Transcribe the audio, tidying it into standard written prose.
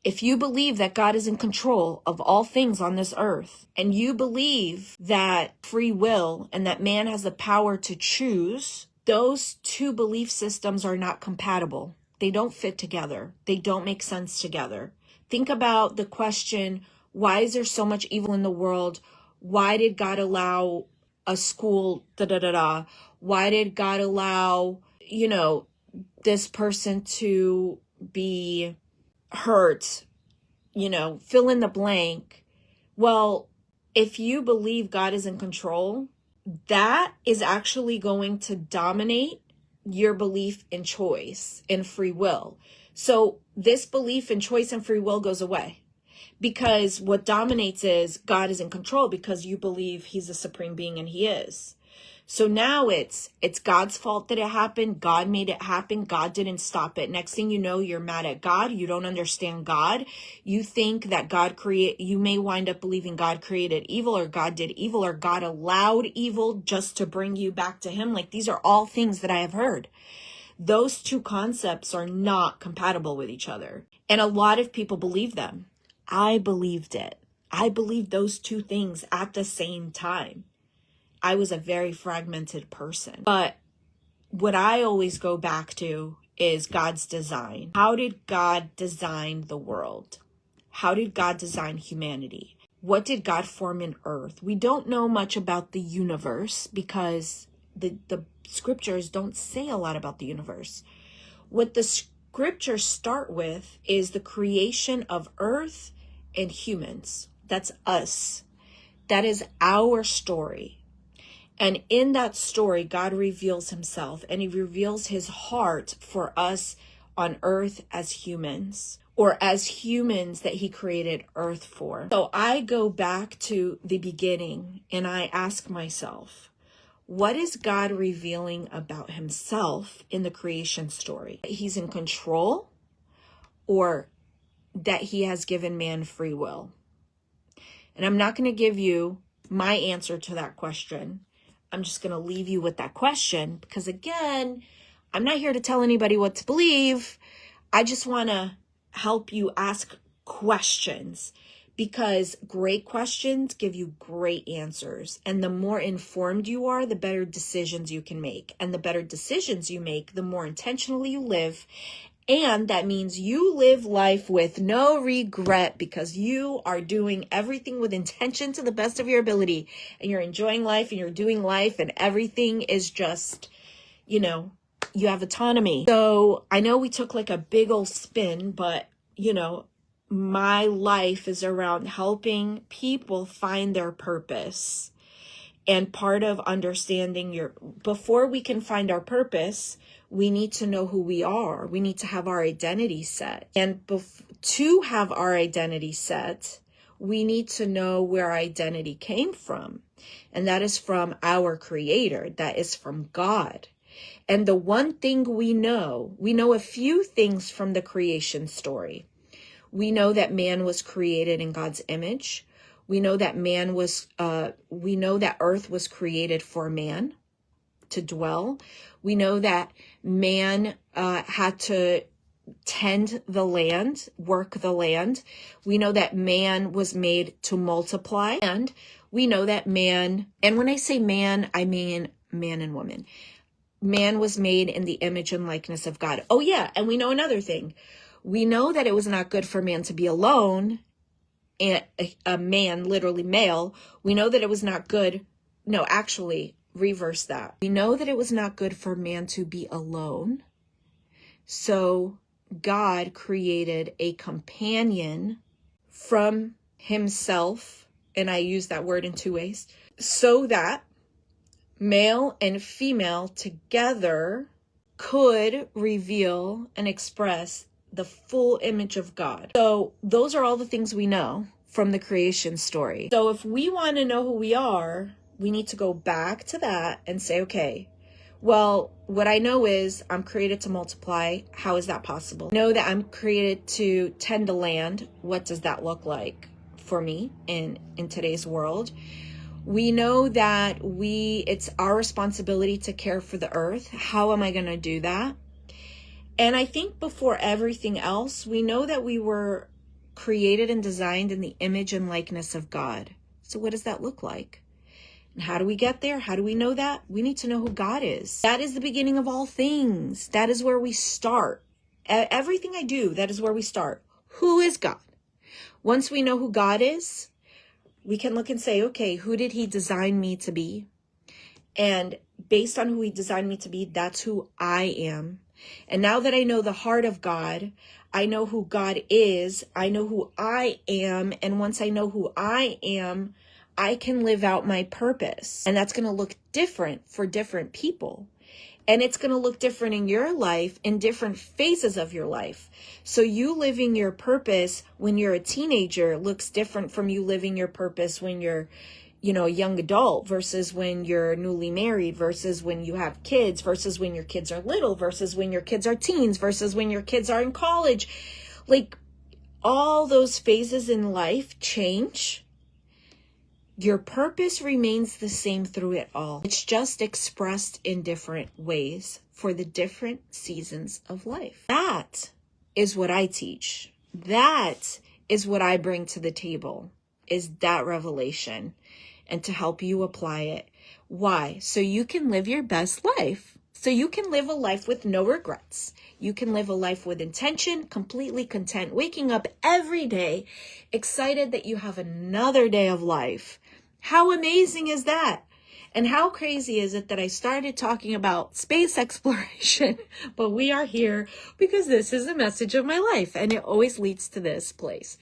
If you believe that God is in control of all things on this earth, and you believe that free will and that man has the power to choose, those two belief systems are not compatible. They don't fit together. They don't make sense together. Think about the question, why is there so much evil in the world? Why did God allow a school, Why did God allow, this person to be hurt, fill in the blank. Well, if you believe God is in control, that is actually going to dominate your belief in choice and free will. So this belief in choice and free will goes away, because what dominates is God is in control, because you believe he's the supreme being, and he is. So now it's God's fault that it happened. God made it happen. God didn't stop it. Next thing you know, you're mad at God. You don't understand God. You think that you may wind up believing God created evil, or God did evil, or God allowed evil just to bring you back to him. Like, these are all things that I have heard. Those two concepts are not compatible with each other. And a lot of people believe them. I believed it. I believed those two things at the same time. I was a very fragmented person. But what I always go back to is God's design. How did God design the world? How did God design humanity? What did God form in earth? We don't know much about the universe, because the scriptures don't say a lot about the universe. What the scriptures start with is the creation of earth and humans. That's us. That is our story. And in that story, God reveals himself, and he reveals his heart for us on earth as humans, or as humans that he created earth for. So I go back to the beginning and I ask myself, what is God revealing about himself in the creation story? He's in control, or that he has given man free will? And I'm not going to give you my answer to that question. I'm just going to leave you with that question, because again, I'm not here to tell anybody what to believe. I just want to help you ask questions, because great questions give you great answers. And the more informed you are, the better decisions you can make. And the better decisions you make, the more intentionally you live. And that means you live life with no regret, because you are doing everything with intention to the best of your ability, and you're enjoying life, and you're doing life, and everything is just, you have autonomy. So I know we took like a big old spin, but my life is around helping people find their purpose. And part of understanding before we can find our purpose, we need to know who we are. We need to have our identity set. And to have our identity set, we need to know where our identity came from. And that is from our Creator. That is from God. And the one thing we know a few things from the creation story. We know that man was created in God's image. We know that we know that earth was created for man to dwell. We know that man had to tend the land, work the land. We know that man was made to multiply. And we know that man, and when I say man, I mean man and woman. Man was made in the image and likeness of God. Oh yeah, and we know another thing. We know that it was not good for man to be alone. And a man, literally male, we know that it was not good. No, actually, reverse that. We know that it was not good for man to be alone. So God created a companion from himself, and I use that word in two ways, so that male and female together could reveal and express the full image of God. So those are all the things we know from the creation story. So if we want to know who we are, we need to go back to that and say, okay, well, what I know is I'm created to multiply. How is that possible? I know that I'm created to tend the land. What does that look like for me in today's world? We know that it's our responsibility to care for the earth. How am I going to do that? And I think before everything else, we know that we were created and designed in the image and likeness of God. So what does that look like? And how do we get there? How do we know that? We need to know who God is. That is the beginning of all things. That is where we start. Everything I do, that is where we start. Who is God? Once we know who God is, we can look and say, okay, who did he design me to be? And based on who he designed me to be, that's who I am. And now that I know the heart of God, I know who God is, I know who I am. And once I know who I am, I can live out my purpose. And that's going to look different for different people. And it's going to look different in your life, in different phases of your life. So you living your purpose when you're a teenager looks different from you living your purpose when you're, a young adult versus when you're newly married versus when you have kids versus when your kids are little versus when your kids are teens versus when your kids are in college. Like, all those phases in life change. Your purpose remains the same through it all. It's just expressed in different ways for the different seasons of life. That is what I teach. That is what I bring to the table, is that revelation, and to help you apply it. Why? So you can live your best life. So you can live a life with no regrets. You can live a life with intention, completely content, waking up every day, excited that you have another day of life. How amazing is that? And how crazy is it that I started talking about space exploration, but we are here because this is the message of my life, and it always leads to this place.